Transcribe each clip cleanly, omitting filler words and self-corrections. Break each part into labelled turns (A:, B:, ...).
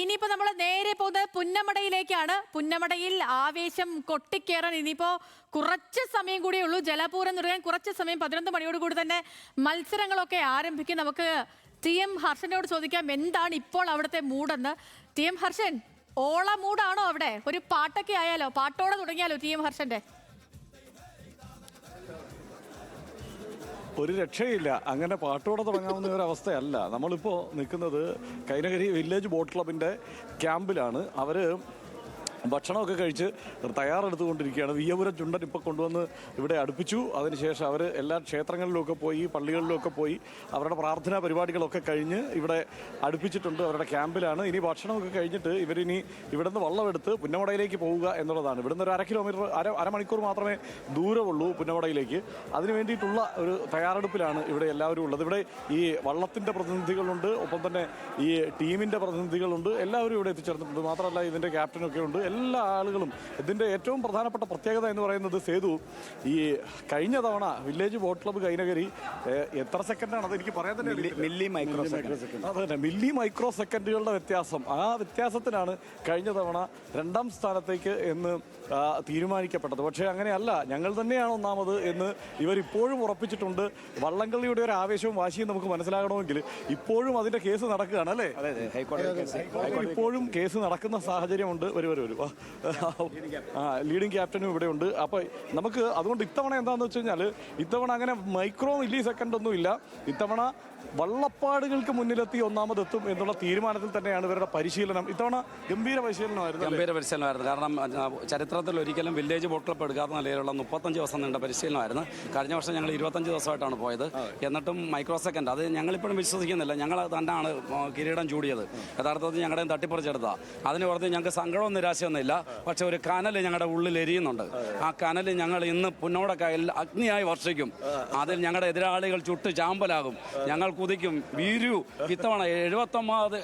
A: ഇനിയിപ്പോ നമ്മൾ നേരെ പോകുന്നത് പുന്നമടയിലേക്കാണ്. പുന്നമടയിൽ ആവേശം കൊട്ടിക്കേറാൻ ഇനിയിപ്പോ കുറച്ച് സമയം കൂടിയേ ഉള്ളൂ. ജലപൂരം തുടങ്ങാൻ കുറച്ച് സമയം, 11 മണിയോടുകൂടി തന്നെ മത്സരങ്ങളൊക്കെ ആരംഭിക്കും. നമുക്ക് TM ഹർഷനോട് ചോദിക്കാം എന്താണ് ഇപ്പോൾ അവിടുത്തെ മൂടെന്ന്. TM ഹർഷൻ, ഓള മൂടാണോ അവിടെ? ഒരു പാട്ടൊക്കെ ആയാലോ, പാട്ടോടെ തുടങ്ങിയാലോ TM ഹർഷന്റെ?
B: ഒരു രക്ഷയില്ല, അങ്ങനെ പാട്ടോടെ തുടങ്ങാവുന്ന ഒരു അവസ്ഥയല്ല. നമ്മളിപ്പോൾ നിൽക്കുന്നത് കൈനകരി വില്ലേജ് ബോട്ട് ക്ലബിൻ്റെ ക്യാമ്പിലാണ്. അവർ ഭക്ഷണമൊക്കെ കഴിച്ച് തയ്യാറെടുത്തുകൊണ്ടിരിക്കുകയാണ്. വിയ്യപുരം ചുണ്ടൻ ഇപ്പോൾ കൊണ്ടുവന്ന് ഇവിടെ അടുപ്പിച്ചു. അതിനുശേഷം അവർ എല്ലാ ക്ഷേത്രങ്ങളിലുമൊക്കെ പോയി, പള്ളികളിലുമൊക്കെ പോയി അവരുടെ പ്രാർത്ഥനാ പരിപാടികളൊക്കെ കഴിഞ്ഞ് ഇവിടെ അടുപ്പിച്ചിട്ടുണ്ട്. അവരുടെ ക്യാമ്പിലാണ്. ഇനി ഭക്ഷണമൊക്കെ കഴിഞ്ഞിട്ട് ഇവരിനി ഇവിടെ നിന്ന് വള്ളമെടുത്ത് പുന്നമടയിലേക്ക് പോവുക എന്നുള്ളതാണ്. ഇവിടുന്ന് ഒരു കിലോമീറ്റർ അരമണിക്കൂർ മാത്രമേ ദൂരമുള്ളൂ പുന്നമടയിലേക്ക്. അതിന് വേണ്ടിയിട്ടുള്ള ഒരു തയ്യാറെടുപ്പിലാണ് ഇവിടെ എല്ലാവരും ഉള്ളത്. ഇവിടെ ഈ വള്ളത്തിൻ്റെ പ്രതിനിധികളുണ്ട്, ഒപ്പം തന്നെ ഈ ടീമിൻ്റെ പ്രതിനിധികളുണ്ട്. എല്ലാവരും ഇവിടെ എത്തിച്ചേർന്നിട്ടുണ്ട്. മാത്രമല്ല ഇതിൻ്റെ ക്യാപ്റ്റനൊക്കെ ഉണ്ട്. എല്ലാ ആളുകളും. ഇതിൻ്റെ ഏറ്റവും പ്രധാനപ്പെട്ട പ്രത്യേകത എന്ന് പറയുന്നത് സേതു, ഈ കഴിഞ്ഞ തവണ വില്ലേജ് ബോട്ട് ക്ലബ്ബ് കൈനകരി എത്ര സെക്കൻഡാണ് അത് എനിക്ക് പറയാൻ തന്നെ
C: മില്ലി മൈക്രോ സെക്കൻഡ്.
B: അതന്നെ, മില്ലി മൈക്രോ സെക്കൻഡുകളുടെ വ്യത്യാസം. ആ വ്യത്യാസത്തിനാണ് കഴിഞ്ഞ തവണ 2ാം സ്ഥാനത്തേക്ക് എന്ന് തീരുമാനിക്കപ്പെട്ടത്. പക്ഷേ അങ്ങനെയല്ല, ഞങ്ങൾ തന്നെയാണ് ഒന്നാമത് എന്ന് ഇവരിപ്പോഴും ഉറപ്പിച്ചിട്ടുണ്ട്. വള്ളംകളിയുടെ ഒരു ആവേശവും വാശിയും നമുക്ക് മനസ്സിലാകണമെങ്കിൽ ഇപ്പോഴും അതിൻ്റെ കേസ് നടക്കുകയാണ് അല്ലേ? ഇപ്പോഴും കേസ് നടക്കുന്ന സാഹചര്യമുണ്ട്. വരും ലീഡിംഗ് ക്യാപ്റ്റനും ഇവിടെ ഉണ്ട്. അപ്പോൾ നമുക്ക് അതുകൊണ്ട് ഇത്തവണ എന്താണെന്ന് വെച്ച് കഴിഞ്ഞാൽ, ഇത്തവണ അങ്ങനെ മൈക്രോ മില്ലി സെക്കൻഡ് ഒന്നും ഇല്ല. ഇത്തവണ വള്ളപ്പാടുകൾക്ക് മുന്നിലെത്തി ഒന്നാമതെത്തും എന്നുള്ള തീരുമാനത്തിൽ തന്നെയാണ് ഇവരുടെ പരിശീലനം. ഇത്തവണ ഗംഭീര പരിശീലനമായിരുന്നു.
C: കാരണം ചരിത്രത്തിൽ ഒരിക്കലും വില്ലേജ് ബോട്ട് ക്ലബ്ബ് എടുക്കാത്ത നിലയിലുള്ള 35 ദിവസം നീണ്ട പരിശീലനമായിരുന്നു. കഴിഞ്ഞ വർഷം ഞങ്ങൾ 25 ദിവസമായിട്ടാണ് പോയത്. എന്നിട്ടും മൈക്രോ സെക്കൻഡ് അത് ഞങ്ങളിപ്പോഴും വിശ്വസിക്കുന്നില്ല. ഞങ്ങൾ തന്നെയാണ് കിരീടം ചൂടിയത്. യഥാർത്ഥത്തിൽ ഞങ്ങളുടെയും തട്ടിപ്പറിച്ചെടുത്താൽ അതിന് പുറത്ത് ഞങ്ങൾക്ക് സങ്കടവും നിരാശയൊന്നുമില്ല. പക്ഷെ ഒരു കനൽ ഞങ്ങളുടെ ഉള്ളിൽ എരിയുന്നുണ്ട്. ആ കനൽ ഞങ്ങൾ ഇന്ന് പുന്നോടക്കായൽ അഗ്നിയായി വർഷിക്കും. അതിൽ ഞങ്ങളുടെ എതിരാളികൾ ചുട്ട് ചാമ്പലാകും. ഞങ്ങൾ കുതിക്കും. വീരു ഇത്തവണ 71ാമത്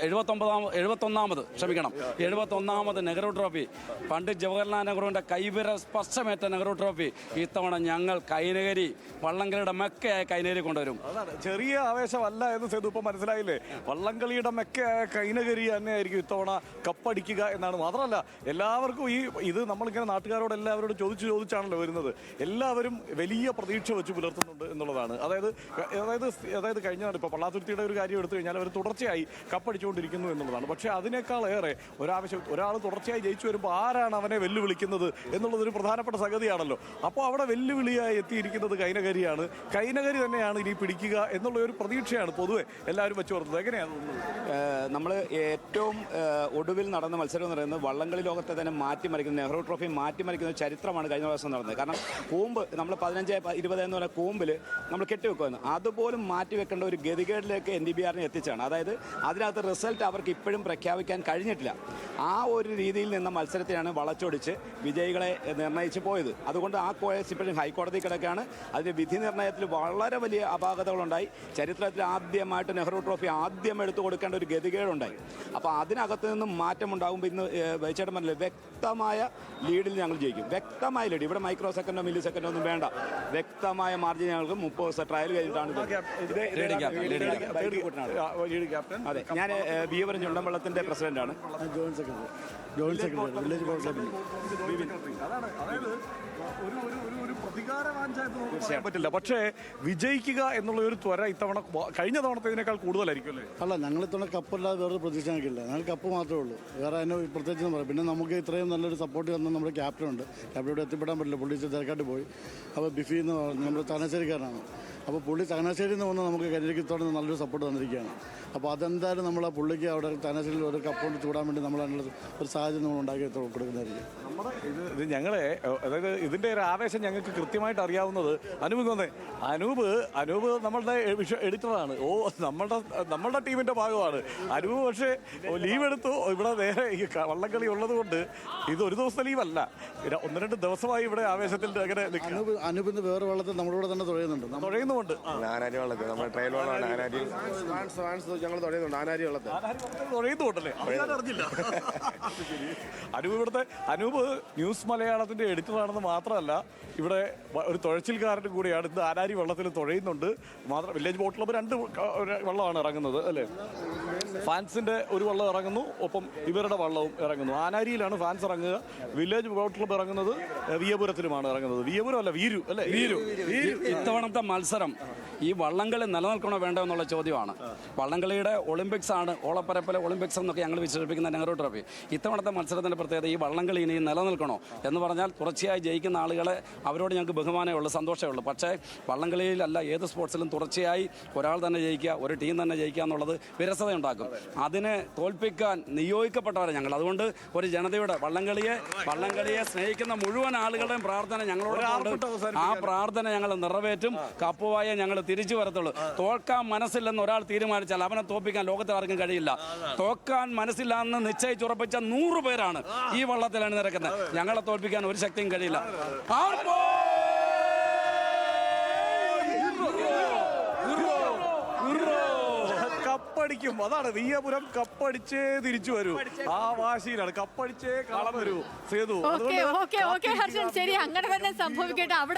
C: നെഹ്റു ട്രോഫി, പണ്ഡിറ്റ് ജവഹർലാൽ നെഹ്റുവിന്റെ കൈവിരൽ സ്പർശമേറ്റ നെഹ്റു ട്രോഫി ഇത്തവണ ഞങ്ങൾ കൈനകരി വള്ളംകളിയുടെ മെക്കയായ കൈനകരി കൊണ്ടുവരും.
B: അതാണ്, ചെറിയ ആവേശമല്ല എന്ന് സേതു ഇപ്പം മനസ്സിലായില്ലേ? വള്ളംകളിയുടെ മെക്കയായ കൈനകരി തന്നെയായിരിക്കും ഇത്തവണ കപ്പടിക്കുക എന്നാണ്. മാത്രമല്ല എല്ലാവർക്കും ഇത് നമ്മളിങ്ങനെ നാട്ടുകാരോട് എല്ലാവരോടും ചോദിച്ചാണല്ലോ വരുന്നത്. എല്ലാവരും വലിയ പ്രതീക്ഷ വെച്ച് പുലർത്തുന്നുണ്ട് എന്നുള്ളതാണ്. അതായത് കഴിഞ്ഞ ഇപ്പോൾ പള്ളാത്തുരുത്തിയുടെ ഒരു കാര്യം എടുത്തു കഴിഞ്ഞാൽ അവർ തുടർച്ചയായി കപ്പടിച്ചുകൊണ്ടിരിക്കുന്നു എന്നുള്ളതാണ്. പക്ഷേ അതിനേക്കാൾ ഏറെ ഒരാൾ തുടർച്ചയായി ജയിച്ചു വരുമ്പോൾ ആരാണ് അവനെ വെല്ലുവിളിക്കുന്നത് എന്നുള്ളതൊരു പ്രധാനപ്പെട്ട സംഗതിയാണല്ലോ. അപ്പോൾ അവിടെ വെല്ലുവിളിയായി എത്തിയിരിക്കുന്നത് കൈനകരിയാണ്. കൈനകരി തന്നെയാണ് ഇനി പിടിക്കുക എന്നുള്ള ഒരു പ്രതീക്ഷയാണ് പൊതുവെ എല്ലാവരും വെച്ചു പുറത്തുന്നത്. എങ്ങനെയാണ്
C: നമ്മൾ ഏറ്റവും ഒടുവിൽ നടന്ന മത്സരം എന്ന് പറയുന്നത് വള്ളംകളി ലോകത്തെ തന്നെ മാറ്റിമറിക്കുന്ന, നെഹ്റു ട്രോഫി മാറ്റിമറിക്കുന്ന ചരിത്രമാണ് കഴിഞ്ഞ ദിവസം നടന്നത്. കാരണം കൂമ്പ് നമ്മൾ 15-20 എന്ന് പറഞ്ഞ കൂമ്പിൽ നമ്മൾ കെട്ടിവെക്കുമായിരുന്നു. അതുപോലും മാറ്റിവെക്കേണ്ട ഒരു ഗതികേടിലേക്ക് NDBRനെ എത്തിച്ചാണ്. അതായത് അതിനകത്ത് റിസൾട്ട് അവർക്ക് ഇപ്പോഴും പ്രഖ്യാപിക്കാൻ കഴിഞ്ഞിട്ടില്ല. ആ ഒരു രീതിയിൽ നിന്ന മത്സരത്തെയാണ് വളച്ചൊടിച്ച് വിജയികളെ നിർണ്ണയിച്ച് പോയത്. അതുകൊണ്ട് ആ കേസ് ഇപ്പോഴും ഹൈക്കോടതി കിടക്കുകയാണ്. അതിൻ്റെ വിധി നിർണ്ണയത്തിൽ വളരെ വലിയ അപാകതകളുണ്ടായി. ചരിത്രത്തിൽ ആദ്യമായിട്ട് നെഹ്റു ട്രോഫി ആദ്യം എടുത്തു കൊടുക്കേണ്ട ഒരു ഗതികേടുണ്ടായി. അപ്പോൾ അതിനകത്ത് നിന്നും മാറ്റമുണ്ടാകുമ്പോൾ ഇന്ന് ചേട്ടൻ പറഞ്ഞില്ലേ, വ്യക്തമായ ലീഡിൽ ഞങ്ങൾ ജയിക്കും. വ്യക്തമായ ലീഡ്. ഇവിടെ മൈക്രോ സെക്കൻഡോ മില്ലി സെക്കൻഡോ ഒന്നും വേണ്ട. വ്യക്തമായ മാർജിൻ ഞങ്ങൾക്ക് 30 ദിവസം ട്രയൽ കഴിഞ്ഞിട്ടാണ്. അതെ, ഞാൻ വിയ്യപുരം ചുണ്ടൻവള്ളത്തിന്റെ പ്രസിഡന്റാണ്.
B: ജോയിന്റ് സെക്രട്ടറി വില്ലേജ് ബോട്ട് ക്ലബ്ബിൽ. ഒരു പ്രതികാരവാഞ്ചായിട്ട് പറ്റില്ല. പക്ഷേ വിജയിക്കുക എന്നുള്ള ഒരു ത്വര ഇത്തവണ കഴിഞ്ഞ തവണത്തേതിനേക്കാൾ കൂടുതലായിരിക്കും അല്ലേ?
D: അല്ല, ഞങ്ങൾ ഇത്തവണ കപ്പല്ലാതെ വേറൊരു പ്രതീക്ഷ ഞങ്ങൾക്കില്ല. ഞങ്ങൾ കപ്പ് മാത്രമേ ഉള്ളൂ. വേറെ അതിന് പ്രത്യേകിച്ച് പറയാം. പിന്നെ നമുക്ക് ഇത്രയും നല്ലൊരു സപ്പോർട്ട് തന്ന നമ്മുടെ ക്യാപ്റ്റനുണ്ട്. ക്യാപ്റ്റൻ ഇവിടെ എത്തിപ്പെടാൻ പറ്റില്ല, പുള്ളി തിരക്കാട്ട് പോയി. അപ്പോൾ ബിഫി എന്ന് പറഞ്ഞു നമ്മുടെ ചങ്ങനാശ്ശേരിക്കാരനാണ്. അപ്പോൾ പുള്ളി ചങ്ങനാശ്ശേരിയിൽ നിന്ന് വന്ന് നമുക്ക് കരിക്കിത്തോടെ നല്ലൊരു സപ്പോർട്ട് തന്നിരിക്കുകയാണ്. അപ്പോൾ അതെന്തായാലും നമ്മൾ ആ പുള്ളിക്ക് അവിടെ ചങ്ങനാശ്ശേരിയിൽ ഒരു കപ്പ് കൊണ്ട് ചൂടാൻ വേണ്ടി നമ്മൾ അതിനുള്ള ഒരു സാഹചര്യം നമ്മൾ ഉണ്ടാക്കി കൊടുക്കുന്നതായിരിക്കും.
B: ഇത് ഞങ്ങളെ, അതായത് ഇതിൻ്റെ ഒരു ആവേശം ഞങ്ങൾക്ക് കൃത്യമായിട്ട് അറിയാവുന്നത് അനൂപ് നമ്മളുടെ എഡിറ്ററാണ്. നമ്മളുടെ ടീമിൻ്റെ ഭാഗമാണ് അനൂപ്. പക്ഷേ ലീവ് എടുത്തു. ഇവിടെ നേരെ ഈ വള്ളംകളി ഉള്ളത് കൊണ്ട് ഇത് ഒരു ദിവസത്തെ ലീവല്ല, 1-2 ദിവസമായി ഇവിടെ ആവേശത്തിൽ അങ്ങനെ
D: അനൂപിന് വേറെ വള്ളത്തിൽ നമ്മളിവിടെ തന്നെ തുഴയുന്നുണ്ട്.
E: ആനാരി വള്ളത്തിൽ നമ്മൾ ട്രയൽ വള്ളമാണ്. ആനാരി ഞങ്ങൾ തുഴയുന്നുണ്ട്. ആനാരി വള്ളത്തിൽ
B: തുഴയുന്നുണ്ടല്ലേ? അറിഞ്ഞില്ല. അനൂപ് ന്യൂസ് മലയാളത്തിന്റെ എഡിറ്ററാണെന്ന് മാത്രമല്ല ഇവിടെ ഒരു തുഴച്ചിൽക്കാരനും കൂടിയാണ്. ഇന്ന് ആനാരി വള്ളത്തിൽ തുഴയുന്നുണ്ട്. മാത്രം വില്ലേജ് ബോട്ട് ക്ലബ്ബ് 2 വള്ളമാണ് ഇറങ്ങുന്നത് അല്ലേ? ഫാൻസിന്റെ ഒരു വള്ളം ഇറങ്ങുന്നു, ഒപ്പം ഇവരുടെ വള്ളവും ഇറങ്ങുന്നു. ആനാരിയിലാണ് ഫാൻസ് ഇറങ്ങുക, വില്ലേജ് ബോട്ട് ക്ലബ്ബ് ഇറങ്ങുന്നത് വിയപുരത്തിലുമാണ് ഇറങ്ങുന്നത്. വിയപുരം അല്ല, വീരു അല്ലേ?
F: ഇത്തവണത്തെ മത്സരം ഈ വള്ളംകളി നിലനിൽക്കണോ വേണ്ടോ എന്നുള്ള ചോദ്യമാണ്. വള്ളംകളിയുടെ ഒളിമ്പിക്സ് ആണ്, ഓളപ്പരപ്പിലെ ഒളിമ്പിക്സ് എന്നൊക്കെ ഞങ്ങൾ വിശേഷിപ്പിക്കുന്ന നെഹ്റു ട്രോഫി. ഇത്തവണത്തെ മത്സരത്തിന്റെ പ്രത്യേകത ഈ വള്ളംകളി ഇനി നിലനിൽക്കണോ എന്ന് പറഞ്ഞാൽ തുടർച്ചയായി ജയിക്കുന്ന ആളുകളെ അവരോട് ഞങ്ങൾക്ക് ബഹുമാനമേ ഉള്ളൂ, സന്തോഷമേ ഉള്ളൂ. പക്ഷേ വള്ളംകളിയിലല്ല, ഏത് സ്പോർട്സിലും തുടർച്ചയായി ഒരാൾ തന്നെ ജയിക്കുക, ഒരു ടീം തന്നെ ജയിക്കുക എന്നുള്ളത് വിരസതയുണ്ടാക്കും. അതിനെ തോൽപ്പിക്കാൻ നിയോഗിക്കപ്പെട്ടവരെ ഞങ്ങൾ. അതുകൊണ്ട് ഒരു ജനതയുടെ വള്ളംകളിയെ സ്നേഹിക്കുന്ന മുഴുവൻ ആളുകളുടെയും പ്രാർത്ഥന ഞങ്ങളോട്, ആ പ്രാർത്ഥന ഞങ്ങൾ നിറവേറ്റും. കപ്പുവായെ ഞങ്ങൾ തിരിച്ചു വരത്തുള്ളൂ. തോൽക്കാൻ മനസ്സില്ലെന്ന് ഒരാൾ തീരുമാനിച്ചാൽ അവനെ തോൽപ്പിക്കാൻ ലോകത്തിൽ ആർക്കും കഴിയില്ല. തോൽക്കാൻ മനസ്സില്ല എന്ന് നിശ്ചയിച്ചുറപ്പിച്ച 100 പേരാണ് ഈ വള്ളത്തിൽ അണിനിരക്കുന്നത്. ഞങ്ങളെ തോൽപ്പിക്കാൻ ഒരു ശക്തിയും കഴിയില്ല.
B: കപ്പടിക്കും, അതാണ് വിയപുരം. കപ്പടിച്ചേ തിരിച്ചു വരൂ, ആ വാശിയിലാണ്. കപ്പടിച്ചേ കളം വരൂ. സേതു,
A: ഓക്കെ ഹർഷൻ, ശരി, അങ്ങനെ തന്നെ സംഭവിക്കട്ടെ. അവിടെ